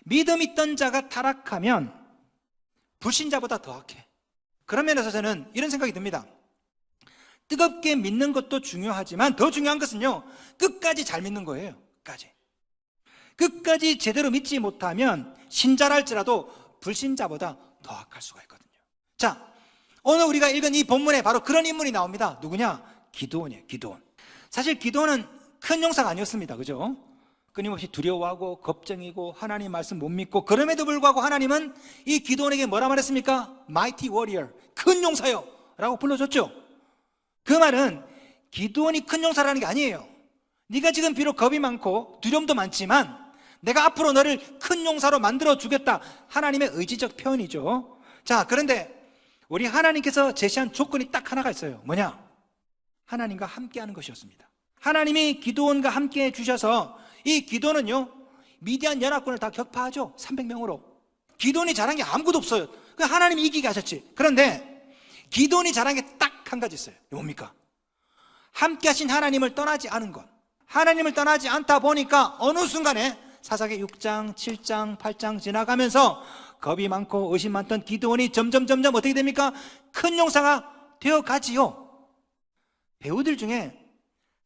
믿음 있던 자가 타락하면 불신자보다 더 악해. 그런 면에서 저는 이런 생각이 듭니다. 뜨겁게 믿는 것도 중요하지만 더 중요한 것은요, 끝까지 잘 믿는 거예요. 끝까지 제대로 믿지 못하면 신자랄지라도 불신자보다 더 악할 수가 있거든요. 자, 오늘 우리가 읽은 이 본문에 바로 그런 인물이 나옵니다. 누구냐? 기드온이에요. 기드온. 사실 기드온은 큰 용사가 아니었습니다. 그죠? 끊임없이 두려워하고 걱정이고 하나님 말씀 못 믿고, 그럼에도 불구하고 하나님은 이 기드온에게 뭐라 말했습니까? Mighty warrior, 큰 용사요 라고 불러줬죠. 그 말은 기드온이 큰 용사라는 게 아니에요. 네가 지금 비록 겁이 많고 두려움도 많지만 내가 앞으로 너를 큰 용사로 만들어 주겠다, 하나님의 의지적 표현이죠. 자, 그런데 우리 하나님께서 제시한 조건이 딱 하나가 있어요. 뭐냐? 하나님과 함께하는 것이었습니다. 하나님이 기드온과 함께 해주셔서 이 기드온은요, 미디안 연합군을 다 격파하죠. 300명으로. 기드온이 잘한 게 아무것도 없어요. 하나님이 이기게 하셨지. 그런데 기드온이 잘한 게 딱 한 가지 있어요. 뭡니까? 함께 하신 하나님을 떠나지 않은 것. 하나님을 떠나지 않다 보니까 어느 순간에 사사기 6장, 7장, 8장 지나가면서 겁이 많고 의심 많던 기드온이 점점 어떻게 됩니까? 큰 용사가 되어가지요. 배우들 중에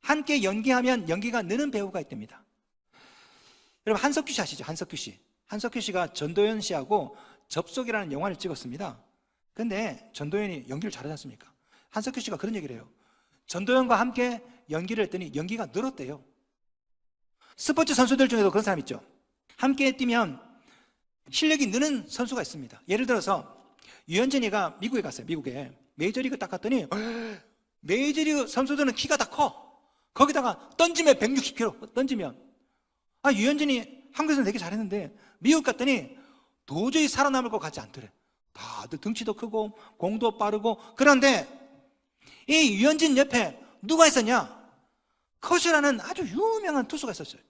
함께 연기하면 연기가 느는 배우가 있답니다. 여러분, 한석규 씨 아시죠? 한석규 씨. 한석규 씨가 전도연 씨하고 접속이라는 영화를 찍었습니다. 근데 전도연이 연기를 잘하지 않습니까? 한석규 씨가 그런 얘기를 해요. 전도연과 함께 연기를 했더니 연기가 늘었대요. 스포츠 선수들 중에도 그런 사람 있죠. 함께 뛰면 실력이 느는 선수가 있습니다. 예를 들어서 유현진이가 미국에 갔어요. 미국에 메이저리그 딱 갔더니 메이저리그 선수들은 키가 다 커. 거기다가 던지면 160kg 던지면, 유현진이 한국에서는 되게 잘했는데 미국 갔더니 도저히 살아남을 것 같지 않더래. 다들 등치도 크고 공도 빠르고. 그런데 이 유현진 옆에 누가 있었냐? 커쇼라는 아주 유명한 투수가 있었어요.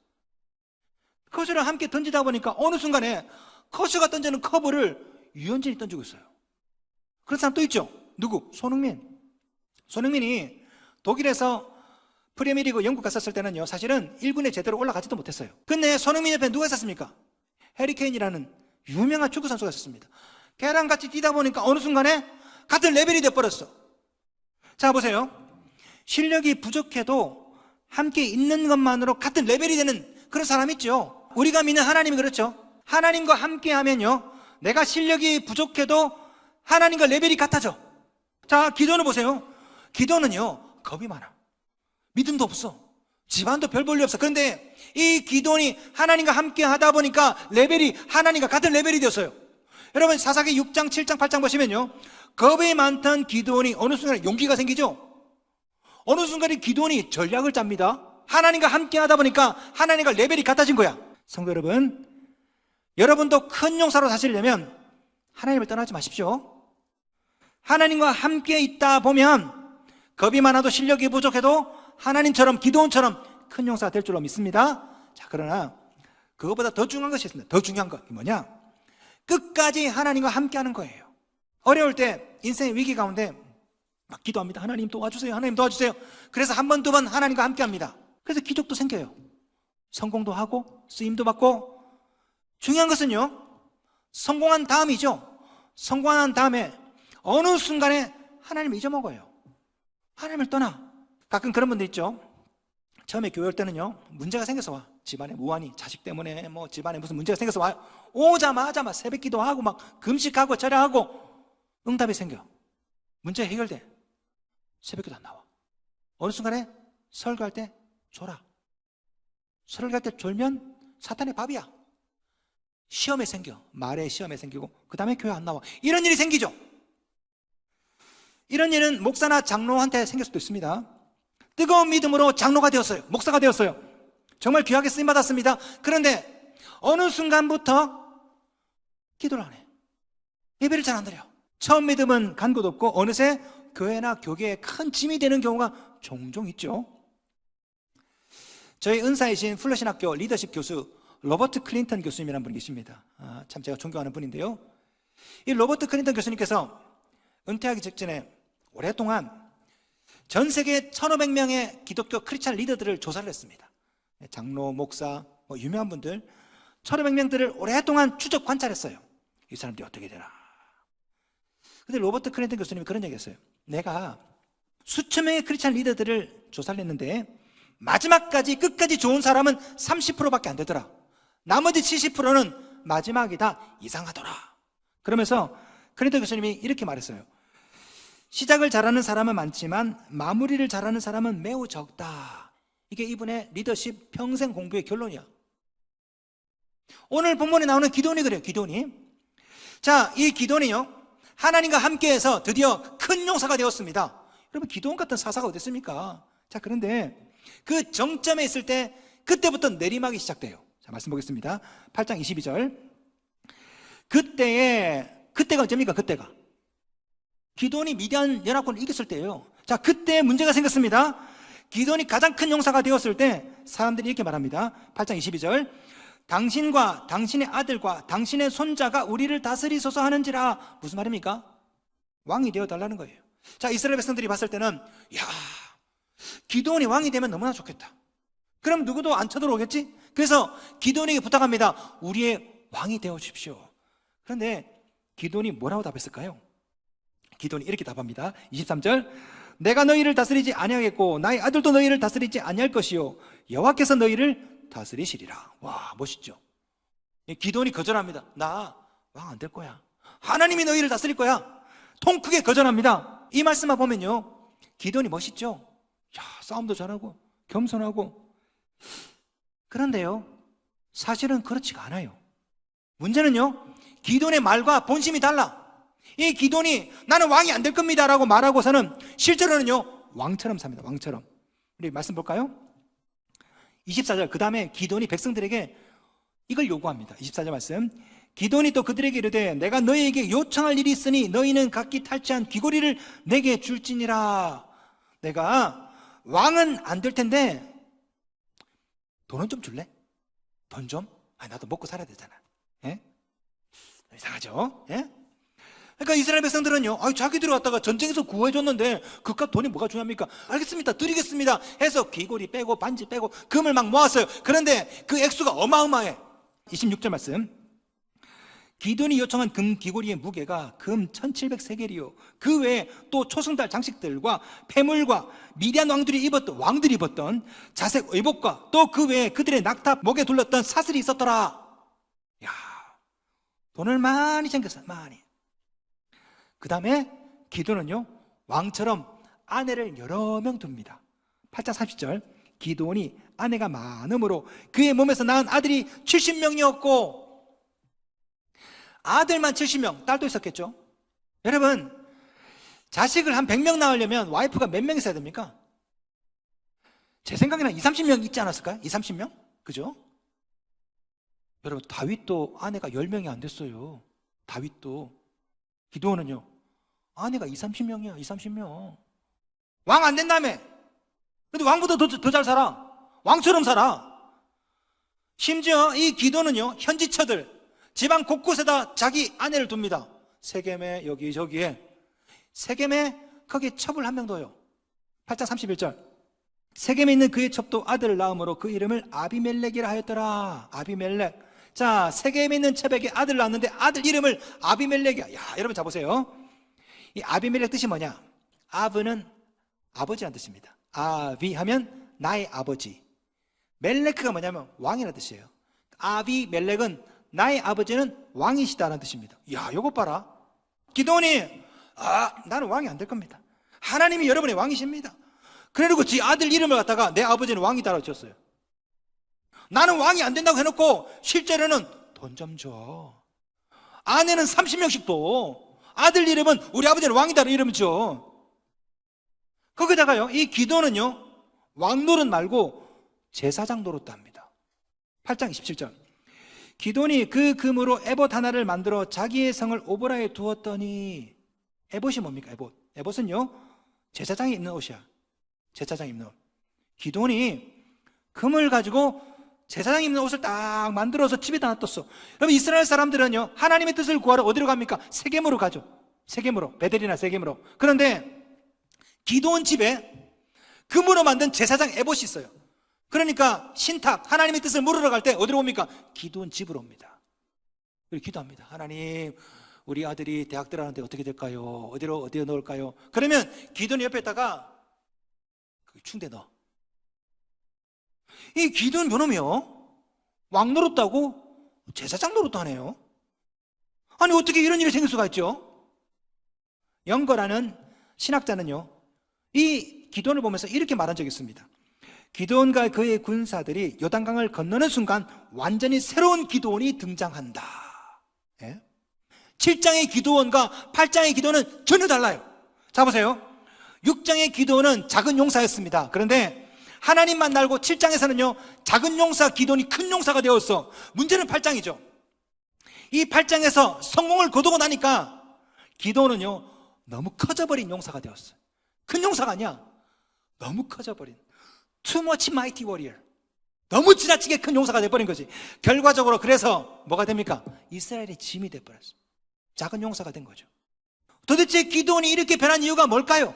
커쇼랑 함께 던지다 보니까 어느 순간에 커쇼가 던지는 커브를 유현진이 던지고 있어요. 그런 사람 또 있죠. 누구? 손흥민. 손흥민이 독일에서 프리미어리그 영국 갔었을 때는요, 사실은 1군에 제대로 올라가지도 못했어요. 근데 손흥민 옆에 누가 있었습니까? 해리 케인이라는 유명한 축구 선수가 있었습니다. 걔랑 같이 뛰다 보니까 어느 순간에 같은 레벨이 돼버렸어. 자, 보세요. 실력이 부족해도 함께 있는 것만으로 같은 레벨이 되는 그런 사람 있죠. 우리가 믿는 하나님이 그렇죠. 하나님과 함께 하면요, 내가 실력이 부족해도 하나님과 레벨이 같아져. 자, 기도는 보세요. 기도는요, 겁이 많아. 믿음도 없어. 집안도 별 볼 일 없어. 그런데 이 기도니 하나님과 함께 하다 보니까 레벨이 하나님과 같은 레벨이 되었어요. 여러분, 사사기 6장, 7장, 8장 보시면요, 겁이 많던 기드온이 어느 순간에 용기가 생기죠. 어느 순간에 기드온이 전략을 짭니다. 하나님과 함께 하다 보니까 하나님과 레벨이 같아진 거야. 성도 여러분, 여러분도 큰 용사로 사시려면 하나님을 떠나지 마십시오. 하나님과 함께 있다 보면 겁이 많아도 실력이 부족해도 하나님처럼, 기드온처럼 큰 용사가 될 줄로 믿습니다. 자, 그러나 그것보다 더 중요한 것이 있습니다. 더 중요한 것, 뭐냐? 끝까지 하나님과 함께 하는 거예요. 어려울 때, 인생의 위기 가운데 막 기도합니다. 하나님 도와주세요. 하나님 도와주세요. 그래서 한 번, 두 번 하나님과 함께 합니다. 그래서 기적도 생겨요. 성공도 하고 쓰임도 받고. 중요한 것은요, 성공한 다음이죠. 성공한 다음에 어느 순간에 하나님을 잊어먹어요. 하나님을 떠나. 가끔 그런 분들 있죠. 처음에 교회 올 때는요, 문제가 생겨서 와. 집안에 무한히 자식 때문에 뭐 집안에 무슨 문제가 생겨서 와요. 오자마자 막 새벽 기도하고 막 금식하고 절야하고 응답이 생겨. 문제 해결돼. 새벽 기도 안 나와. 어느 순간에 설교할 때 졸아. 설교할 때 졸면 사탄의 밥이야. 시험에 생겨. 말에 시험에 생기고 그 다음에 교회 안 나와. 이런 일이 생기죠. 이런 일은 목사나 장로한테 생길 수도 있습니다. 뜨거운 믿음으로 장로가 되었어요. 목사가 되었어요. 정말 귀하게 쓰임받았습니다. 그런데 어느 순간부터 기도를 안 해. 예배를 잘 안 드려. 처음 믿음은 간 곳 없고 어느새 교회나 교계에 큰 짐이 되는 경우가 종종 있죠. 저희 은사이신 플러신학교 리더십 교수 로버트 클린턴 교수님이라는 분이 계십니다. 참 제가 존경하는 분인데요, 이 로버트 클린턴 교수님께서 은퇴하기 직전에 오랫동안 전 세계 1,500명의 기독교 크리스찬 리더들을 조사를 했습니다. 장로, 목사, 유명한 분들 1500명들을 오랫동안 추적 관찰했어요. 이 사람들이 어떻게 되나. 근데 로버트 크랜턴 교수님이 그런 얘기 했어요. 내가 수천 명의 크리스찬 리더들을 조사를 했는데 마지막까지 끝까지 좋은 사람은 30%밖에 안 되더라. 나머지 70%는 마지막이 다 이상하더라. 그러면서 크랜턴 교수님이 이렇게 말했어요. 시작을 잘하는 사람은 많지만 마무리를 잘하는 사람은 매우 적다. 이게 이분의 리더십 평생 공부의 결론이야. 오늘 본문에 나오는 기도원이 그래요. 기도원이. 자, 이 기도원이요, 하나님과 함께해서 드디어 큰 용사가 되었습니다. 여러분, 기도원 같은 사사가 어디 있습니까? 자, 그런데 그 정점에 있을 때 그때부터 내리막이 시작돼요. 자, 말씀 보겠습니다. 8장 22절. 그때가 언제입니까? 그때가 기도원이 미디안 연합군을 이겼을 때예요. 자, 그때 문제가 생겼습니다. 기도원이 가장 큰 용사가 되었을 때 사람들이 이렇게 말합니다. 8장 22절. 당신과 당신의 아들과 당신의 손자가 우리를 다스리소서 하는지라. 무슨 말입니까? 왕이 되어달라는 거예요. 자, 이스라엘 백성들이 봤을 때는, 야, 기도원이 왕이 되면 너무나 좋겠다. 그럼 누구도 안 쳐들어오겠지? 그래서 기도원에게 부탁합니다. 우리의 왕이 되어 주십시오. 그런데 기도원이 뭐라고 답했을까요? 기도원이 이렇게 답합니다. 23절. 내가 너희를 다스리지 아니하겠고 나의 아들도 너희를 다스리지 아니할 것이요 여호와께서 너희를 다스리시리라. 와, 멋있죠? 기도원이 거절합니다. 나 왕 안 될 거야. 하나님이 너희를 다스릴 거야. 통 크게 거절합니다. 이 말씀만 보면요, 기도원이 멋있죠? 야, 싸움도 잘하고 겸손하고. 그런데요, 사실은 그렇지가 않아요. 문제는요, 기도원의 말과 본심이 달라. 이 기도원이 나는 왕이 안 될 겁니다 라고 말하고서는 실제로는요, 왕처럼 삽니다. 왕처럼. 우리 말씀 볼까요? 24절. 그 다음에 기도원이 백성들에게 이걸 요구합니다. 24절 말씀. 기도원이 또 그들에게 이르되 내가 너희에게 요청할 일이 있으니 너희는 각기 탈취한 귀고리를 내게 줄지니라. 내가 왕은 안 될 텐데 돈은 좀 줄래? 돈 좀? 나도 먹고 살아야 되잖아. 예? 이상하죠? 예? 그러니까 이스라엘 백성들은요, 자기들이 왔다가 전쟁에서 구해줬는데 그깟 돈이 뭐가 중요합니까? 알겠습니다, 드리겠습니다 해서 귀고리 빼고 반지 빼고 금을 막 모았어요. 그런데 그 액수가 어마어마해. 26절 말씀. 기도원이 요청한 금 귀고리의 무게가 금 1700세겔이요 그 외에 또 초승달 장식들과 폐물과 미디안 왕들이 입었던 자색 의복과 또 그 외에 그들의 낙타 목에 둘렀던 사슬이 있었더라. 야, 돈을 많이 챙겼어요. 많이. 그 다음에 기도원은요, 왕처럼 아내를 여러 명 둡니다. 8장 30절. 기도원이 아내가 많음으로 그의 몸에서 낳은 아들이 70명이었고 아들만 70명, 딸도 있었겠죠. 여러분, 자식을 한 100명 낳으려면 와이프가 몇 명 있어야 됩니까? 제 생각에는 20-30명 있지 않았을까요? 20-30명? 그죠? 여러분, 다윗도 아내가 10명이 안 됐어요. 다윗도. 기도원은요, 아내가 20-30명이야. 20-30명. 왕 안 된다며. 근데 왕보다 더 잘 살아. 왕처럼 살아. 심지어 이 기도는요, 현지처들 지방 곳곳에다 자기 아내를 둡니다. 세겜에 여기저기에. 세겜에 거기에 첩을 한 명 둬요. 8장 31절. 세겜에 있는 그의 첩도 아들을 낳음으로 그 이름을 아비멜렉이라 하였더라. 아비멜렉. 자, 세겜에 있는 첩에게 아들을 낳았는데 아들 이름을 아비멜렉이야. 야, 여러분 자 보세요. 이 아비멜렉 뜻이 뭐냐? 아브는 아버지란 뜻입니다. 아비 하면 나의 아버지. 멜렉크가 뭐냐면 왕이라는 뜻이에요. 아비멜렉은 나의 아버지는 왕이시다라는 뜻입니다. 야, 요거 봐라. 기도원이 나는 왕이 안 될 겁니다. 하나님이 여러분의 왕이십니다. 그리고 지 아들 이름을 갖다가 내 아버지는 왕이다라고 쳤어요. 나는 왕이 안 된다고 해놓고 실제로는 돈 좀 줘. 아내는 30명씩 줘. 아들 이름은 우리 아버지는 왕이다라는 이름을 줘. 거기다가요, 이 기도는요, 왕 노릇 말고 제사장 노릇도 합니다. 8장 27절. 기돈이 그 금으로 에봇 하나를 만들어 자기의 성을 오보라에 두었더니. 에봇이 뭡니까? 에봇은요, 제사장이 입는 옷이야. 제사장이 입는 옷. 기돈이 금을 가지고 제사장이 입는 옷을 딱 만들어서 집에다 놔뒀어. 여러분, 이스라엘 사람들은요, 하나님의 뜻을 구하러 어디로 갑니까? 세겜으로 가죠. 세겜으로, 베델이나 세겜으로. 그런데 기돈 집에 금으로 만든 제사장 에봇이 있어요. 그러니까 신탁, 하나님의 뜻을 물으러 갈 때 어디로 옵니까? 기도원 집으로 옵니다. 그리고 기도합니다. 하나님, 우리 아들이 대학 들어가는데 어떻게 될까요? 어디에 넣을까요? 그러면 기도원 옆에다가 충대 넣어. 이 기도원 요놈이요, 왕 노릇하고 제사장 노릇도 하네요. 아니 어떻게 이런 일이 생길 수가 있죠? 영거라는 신학자는요, 이 기도원을 보면서 이렇게 말한 적이 있습니다. 기도원과 그의 군사들이 요단강을 건너는 순간 완전히 새로운 기도원이 등장한다. 예? 7장의 기도원과 8장의 기도원은 전혀 달라요. 자 보세요. 6장의 기도원은 작은 용사였습니다. 그런데 하나님만 날고 7장에서는요 작은 용사 기도원이 큰 용사가 되었어. 문제는 8장이죠. 이 8장에서 성공을 거두고 나니까 기도원은요 너무 커져버린 용사가 되었어요. 큰 용사가 아니야. 너무 커져버린, too much mighty warrior, 너무 지나치게 큰 용사가 돼버린 거지. 결과적으로 그래서 뭐가 됩니까? 이스라엘의 짐이 돼버렸어요. 작은 용사가 된 거죠. 도대체 기도원이 이렇게 변한 이유가 뭘까요?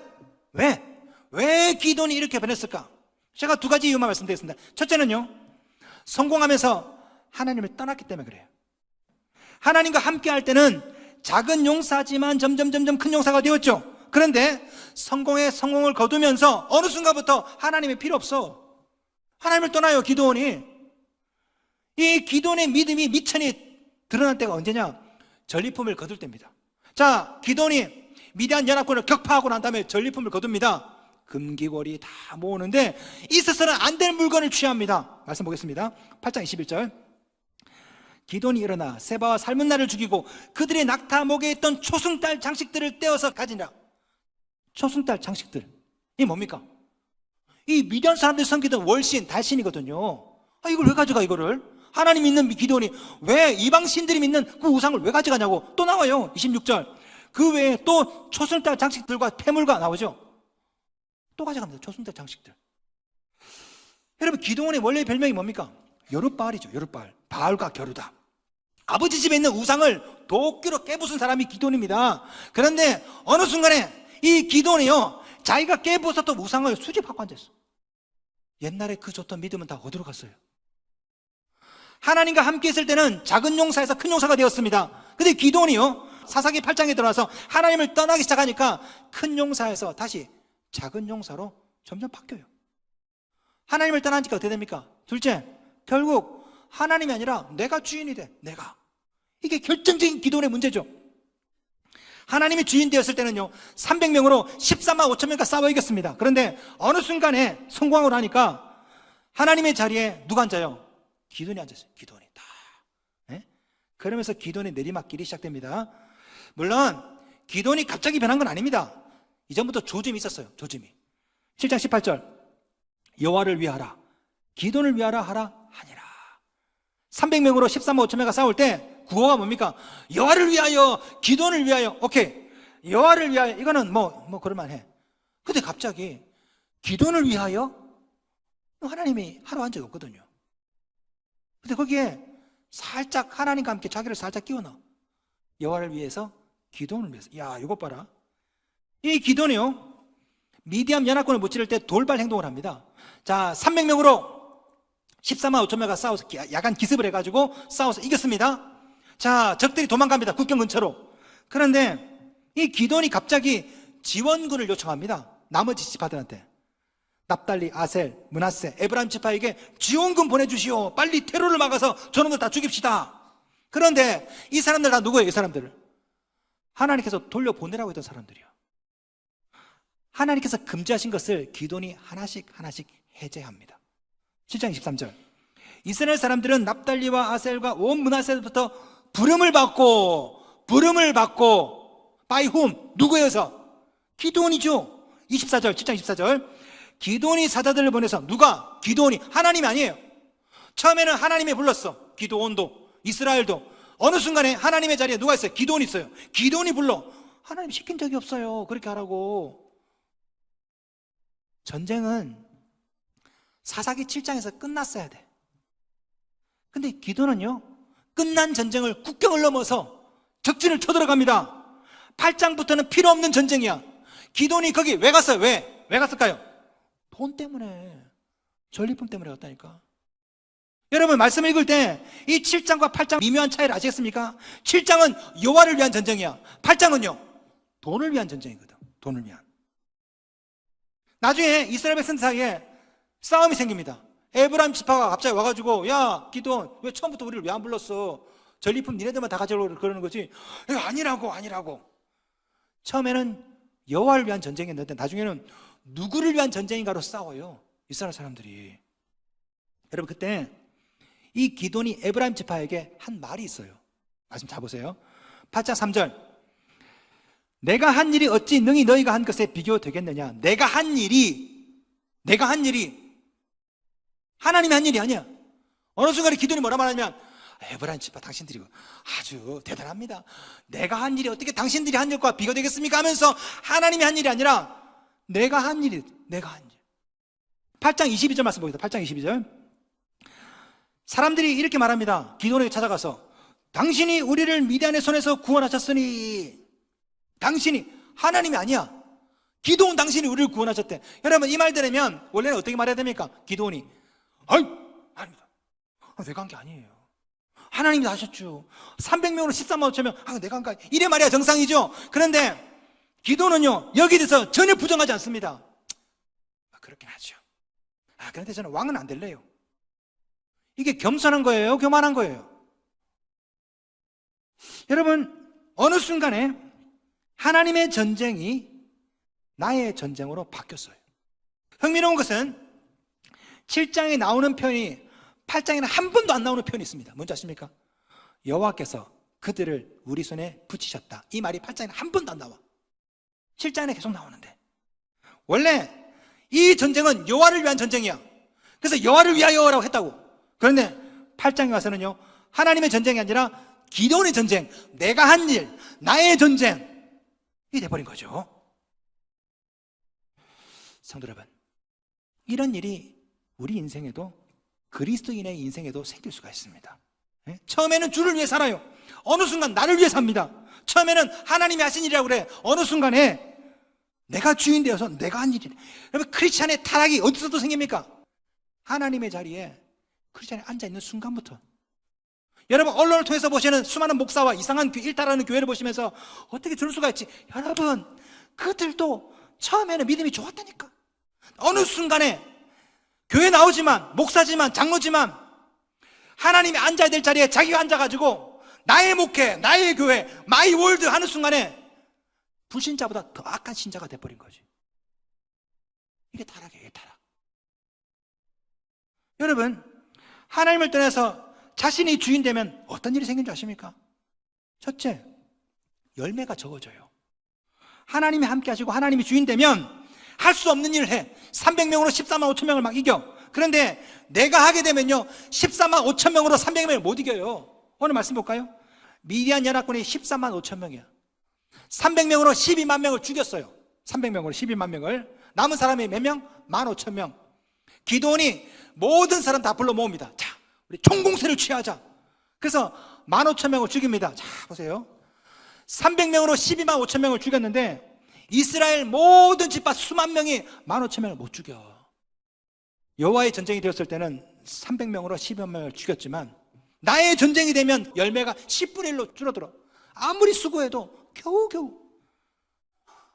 왜 기도원이 이렇게 변했을까? 제가 두 가지 이유만 말씀드리겠습니다. 첫째는요, 성공하면서 하나님을 떠났기 때문에 그래요. 하나님과 함께 할 때는 작은 용사지만 점점 큰 용사가 되었죠. 그런데 성공을 거두면서 어느 순간부터 하나님이 필요 없어. 하나님을 떠나요, 기도원이. 이 기도원의 믿음이 미천이 드러날 때가 언제냐? 전리품을 거둘 때입니다. 자, 기도원이 미디안 연합군을 격파하고 난 다음에 전리품을 거둡니다. 금기골이 다 모으는데 있어서는 안 될 물건을 취합니다. 말씀 보겠습니다. 8장 21절. 기도원이 일어나 세바와 살문나를 죽이고 그들의 낙타 목에 있던 초승달 장식들을 떼어서 가지니라. 초승달 장식들, 이게 뭡니까? 이 미디안 사람들이 섬기던 월신, 달신이거든요. 이걸 왜 가져가? 이거를 하나님 믿는 기도원이 왜 이방 신들이 믿는 그 우상을 왜 가져가냐고. 또 나와요. 26절. 그 외에 또 초승달 장식들과 태물과 나오죠. 또 가져갑니다. 초승달 장식들. 여러분, 기도원의 원래 별명이 뭡니까? 여룻바알이죠. 여룻바알. 바알과 겨루다. 아버지 집에 있는 우상을 도끼로 깨부순 사람이 기도원입니다. 그런데 어느 순간에 이 기도원이요, 자기가 깨부쉈던 우상을 수집하고 앉았어. 옛날에 그 좋던 믿음은 다 어디로 갔어요? 하나님과 함께 있을 때는 작은 용사에서 큰 용사가 되었습니다. 근데 기도원이요, 사사기 8장에 들어와서 하나님을 떠나기 시작하니까 큰 용사에서 다시 작은 용사로 점점 바뀌어요. 하나님을 떠나니까 어떻게 됩니까? 둘째, 결국 하나님이 아니라 내가 주인이 돼. 내가. 이게 결정적인 기도원의 문제죠. 하나님이 주인 되었을 때는요 300명으로 14만 5천 명과 싸워 이겼습니다. 그런데 어느 순간에 성공하고 나니까 하나님의 자리에 누가 앉아요? 기도원이 앉았어요. 기도원이 다. 네? 그러면서 기도원의 내리막길이 시작됩니다. 물론 기도원이 갑자기 변한 건 아닙니다. 이전부터 조짐이 있었어요. 조짐이. 7장 18절. 여호와를 위하라, 기도원을 위하라 하라 하니라. 300명으로 14만 5천 명과 싸울 때 구호가 뭡니까? 여호와를 위하여, 기도원을 위하여. 오케이, 여호와를 위하여. 이거는 뭐 그럴만해. 근데 갑자기 기도원을 위하여? 하나님이 하루 한 적이 없거든요. 근데 거기에 살짝 하나님과 함께 자기를 살짝 끼워 넣어. 여호와를 위해서, 기도원을 위해서. 야, 이것 봐라. 이 기도원이요, 미디안 연합군을 무찌를 때 돌발 행동을 합니다. 자, 300명으로 14만 5천 명가 싸워서 야간 기습을 해가지고 싸워서 이겼습니다. 자, 적들이 도망갑니다. 국경 근처로. 그런데 이 기도원이 갑자기 지원군을 요청합니다. 나머지 지파들한테. 납달리, 아셀, 므낫세, 에브라임 지파에게 지원군 보내주시오. 빨리 테러를 막아서 저놈들 다 죽입시다. 그런데 이 사람들 다 누구예요? 이 사람들을 하나님께서 돌려보내라고 했던 사람들이요. 하나님께서 금지하신 것을 기도원이 하나씩 해제합니다. 7장 23절. 이스라엘 사람들은 납달리와 아셀과 온 므낫세부터 부름을 받고 by whom? 누구여서? 기도원이죠. 24절, 7장 24절. 기도원이 사자들을 보내서. 누가? 기도원이. 하나님이 아니에요. 처음에는 하나님이 불렀어. 기도원도, 이스라엘도. 어느 순간에 하나님의 자리에 누가 있어요? 기도원이 있어요. 기도원이 불러. 하나님 시킨 적이 없어요. 그렇게 하라고. 전쟁은 사사기 7장에서 끝났어야 돼. 근데 기도는요, 끝난 전쟁을 국경을 넘어서 적진을 쳐들어갑니다. 8장부터는 필요 없는 전쟁이야. 기도원이 거기 왜 갔어요? 왜 갔을까요? 돈 때문에. 전리품 때문에 왔다니까. 여러분, 말씀 읽을 때 이 7장과 8장 미묘한 차이를 아시겠습니까? 7장은 여호와를 위한 전쟁이야. 8장은요, 돈을 위한 전쟁이거든. 돈을 위한. 나중에 이스라엘 백성 사이에 싸움이 생깁니다. 에브라임 지파가 갑자기 와가지고, 야 기드온, 왜 처음부터 우리를 왜 안 불렀어? 전리품 니네들만 다 가져오려고 그러는 거지. 아니라고. 처음에는 여호와를 위한 전쟁이었는데 나중에는 누구를 위한 전쟁인가로 싸워요, 이스라엘 사람들이. 여러분, 그때 이 기드온이 에브라임 지파에게 한 말이 있어요. 말씀 잘 보세요. 8장 3절. 내가 한 일이 어찌 능히 너희가 한 것에 비교되겠느냐. 내가 한 일이 하나님이 한 일이 아니야. 어느 순간에 기드온이 뭐라 말하냐면, 에브라임 지파 당신들이 아주 대단합니다. 내가 한 일이 어떻게 당신들이 한 일과 비교되겠습니까? 하면서 하나님이 한 일이 아니라 내가 한 일. 8장 22절 말씀 보겠습니다. 8장 22절. 사람들이 이렇게 말합니다. 기드온에게 찾아가서, 당신이 우리를 미디안의 손에서 구원하셨으니. 당신이, 하나님이 아니야. 기드온 당신이 우리를 구원하셨대. 여러분, 이 말 들으면 원래는 어떻게 말해야 됩니까? 기드온이, 아닙니다. 내가 한 게 아니에요. 하나님이 하셨죠. 300명으로 13만 5천 명, 내가 한 거 아니에요. 이래 말이야 정상이죠. 그런데 기드온은요, 여기에 대해서 전혀 부정하지 않습니다. 그렇긴 하죠. 그런데 저는 왕은 안 될래요. 이게 겸손한 거예요, 교만한 거예요? 여러분, 어느 순간에 하나님의 전쟁이 나의 전쟁으로 바뀌었어요. 흥미로운 것은 7장에 나오는 표현이 8장에는 한 번도 안 나오는 표현이 있습니다. 뭔지 아십니까? 여호와께서 그들을 우리 손에 붙이셨다. 이 말이 8장에는 한 번도 안 나와. 7장에 계속 나오는데, 원래 이 전쟁은 여호와를 위한 전쟁이야. 그래서 여호와를 위하여라고 했다고. 그런데 8장에 와서는요, 하나님의 전쟁이 아니라 기드온의 전쟁, 내가 한 일, 나의 전쟁이 돼버린 거죠. 성도 여러분, 이런 일이 우리 인생에도, 그리스도인의 인생에도 생길 수가 있습니다. 처음에는 주를 위해 살아요. 어느 순간 나를 위해 삽니다. 처음에는 하나님이 하신 일이라고 그래. 어느 순간에 내가 주인 되어서 내가 한 일이래. 여러분, 크리스찬의 타락이 어디서도 생깁니까? 하나님의 자리에 크리스찬이 앉아있는 순간부터. 여러분, 언론을 통해서 보시는 수많은 목사와 이상한 일탈하는 교회를 보시면서 어떻게 저럴 수가 있지? 여러분, 그들도 처음에는 믿음이 좋았다니까. 어느 순간에 교회 나오지만, 목사지만, 장로지만 하나님이 앉아야 될 자리에 자기가 앉아가지고 나의 목회, 나의 교회, 마이 월드 하는 순간에 불신자보다 더 악한 신자가 돼버린 거지. 이게 타락이에요, 타락. 여러분, 하나님을 떠나서 자신이 주인 되면 어떤 일이 생긴 줄 아십니까? 첫째, 열매가 적어져요. 하나님이 함께 하시고 하나님이 주인 되면 할 수 없는 일을 해. 300명으로 14만 5천 명을 막 이겨. 그런데 내가 하게 되면요, 14만 5천 명으로 300명을 못 이겨요. 오늘 말씀 볼까요? 미디안 연합군이 14만 5천 명이야. 300명으로 12만 명을 죽였어요. 300명으로 12만 명을. 남은 사람이 몇 명? 15,000명. 기드온이 모든 사람 다 불러 모읍니다. 자, 우리 총공세를 취하자. 그래서 15,000명을 죽입니다. 자, 보세요. 300명으로 12만 5천 명을 죽였는데 이스라엘 모든 집파 수만 명이 15,000명을 못 죽여. 여호와의 전쟁이 되었을 때는 300명으로 12만 명을 죽였지만 나의 전쟁이 되면 열매가 10분의 1로 줄어들어. 아무리 수고해도 겨우겨우.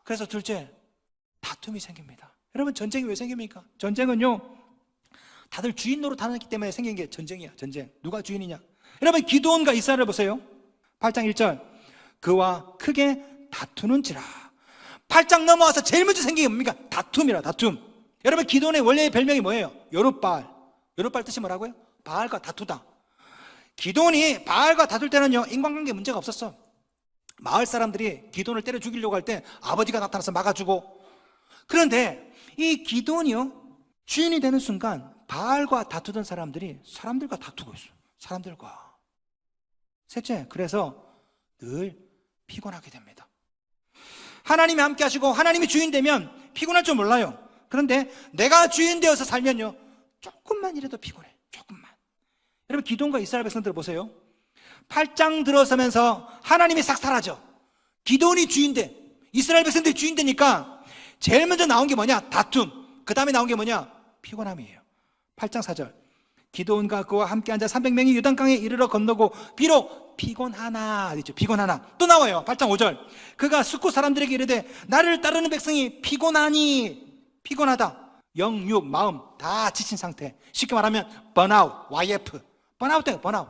그래서 둘째, 다툼이 생깁니다. 여러분, 전쟁이 왜 생깁니까? 전쟁은요, 다들 주인 노릇하기 때문에 생긴 게 전쟁이야. 전쟁. 누가 주인이냐? 여러분, 기드온과 이스라엘을 보세요. 8장 1절. 그와 크게 다투는지라. 8장 넘어와서 제일 먼저 생긴 게 뭡니까? 다툼이라. 다툼. 여러분, 기드온의 원래의 별명이 뭐예요? 여룻바알. 여룻바알 뜻이 뭐라고요? 바알과 다투다. 기드온이 바알과 다툴 때는요, 인간관계 문제가 없었어. 마을 사람들이 기드온을 때려 죽이려고 할 때 아버지가 나타나서 막아주고. 그런데 이 기드온이요, 주인이 되는 순간 바알과 다투던 사람들이 사람들과 다투고 있어요. 사람들과. 셋째, 그래서 늘 피곤하게 됩니다. 하나님이 함께 하시고 하나님이 주인 되면 피곤할 줄 몰라요. 그런데 내가 주인 되어서 살면요, 조금만 이라도 피곤해. 조금만. 여러분, 기드온과 이스라엘 백성들 보세요. 8장 들어서면서 하나님이 싹 사라져. 기드온이 주인 돼. 이스라엘 백성들이 주인 되니까 제일 먼저 나온 게 뭐냐? 다툼. 그 다음에 나온 게 뭐냐? 피곤함이에요. 8장 4절. 기드온과 그와 함께 앉아 300명이 요단강에 이르러 건너고 비록 피곤하나, 그렇죠? 피곤하나. 또 나와요. 8장 5절. 그가 숫곳 사람들에게 이르되 나를 따르는 백성이 피곤하니, 피곤하다. 영, 육, 마음 다 지친 상태. 쉽게 말하면 번아웃, YF. 번아웃 때문에 번아웃.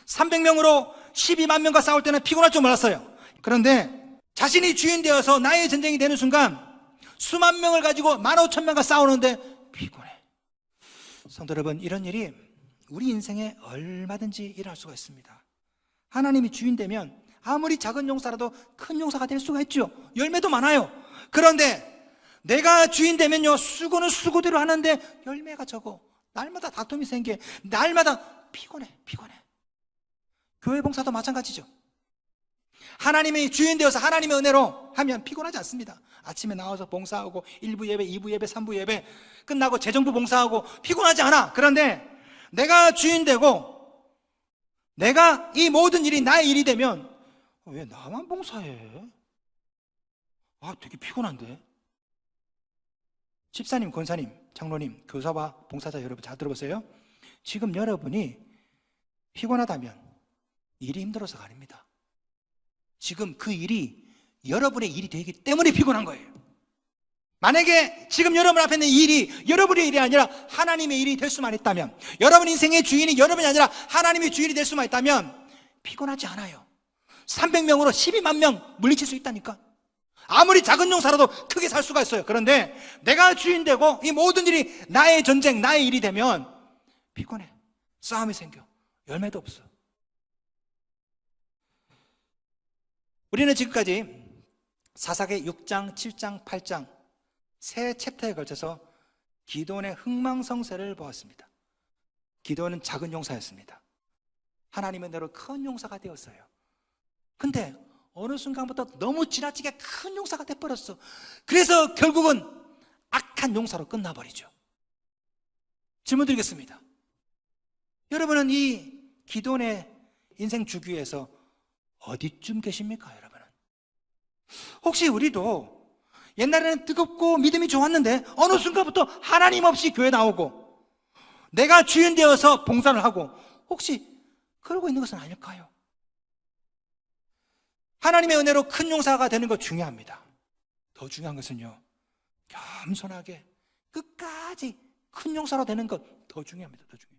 300명으로 12만 명과 싸울 때는 피곤할 줄 몰랐어요. 그런데 자신이 주인 되어서 나의 전쟁이 되는 순간 수만 명을 가지고 15,000명과 싸우는데 피곤해. 성도 여러분, 이런 일이 우리 인생에 얼마든지 일어날 수가 있습니다. 하나님이 주인 되면 아무리 작은 용사라도 큰 용사가 될 수가 있죠. 열매도 많아요. 그런데 내가 주인 되면요, 수고는 수고대로 하는데 열매가 적어. 날마다 다툼이 생겨. 날마다 피곤해. 교회 봉사도 마찬가지죠. 하나님이 주인 되어서 하나님의 은혜로 하면 피곤하지 않습니다. 아침에 나와서 봉사하고 1부 예배, 2부 예배, 3부 예배 끝나고 재정부 봉사하고 피곤하지 않아. 그런데 내가 주인 되고 내가 이 모든 일이 나의 일이 되면 왜 나만 봉사해? 되게 피곤한데. 집사님, 권사님, 장로님, 교사와 봉사자 여러분 잘 들어보세요. 지금 여러분이 피곤하다면 일이 힘들어서가 아닙니다. 지금 그 일이 여러분의 일이 되기 때문에 피곤한 거예요. 만약에 지금 여러분 앞에 있는 일이 여러분의 일이 아니라 하나님의 일이 될 수만 있다면, 여러분 인생의 주인이 여러분이 아니라 하나님의 주인이 될 수만 있다면 피곤하지 않아요. 300명으로 12만 명 물리칠 수 있다니까. 아무리 작은 용사라도 크게 살 수가 있어요. 그런데 내가 주인 되고 이 모든 일이 나의 전쟁, 나의 일이 되면 피곤해. 싸움이 생겨. 열매도 없어. 우리는 지금까지 사사기 6장, 7장, 8장 세 챕터에 걸쳐서 기드온의 흥망성쇠를 보았습니다. 기드온은 작은 용사였습니다. 하나님의 은혜로 큰 용사가 되었어요. 근데 어느 순간부터 너무 지나치게 큰 용사가 돼버렸어. 그래서 결국은 악한 용사로 끝나버리죠. 질문 드리겠습니다. 여러분은 이 기드온의 인생 주기에서 어디쯤 계십니까, 여러분은? 혹시 우리도 옛날에는 뜨겁고 믿음이 좋았는데 어느 순간부터 하나님 없이 교회 나오고 내가 주인 되어서 봉사를 하고 혹시 그러고 있는 것은 아닐까요? 하나님의 은혜로 큰 용사가 되는 것 중요합니다. 더 중요한 것은요, 겸손하게 끝까지 큰 용사로 되는 것 더 중요합니다. 더 중요해요.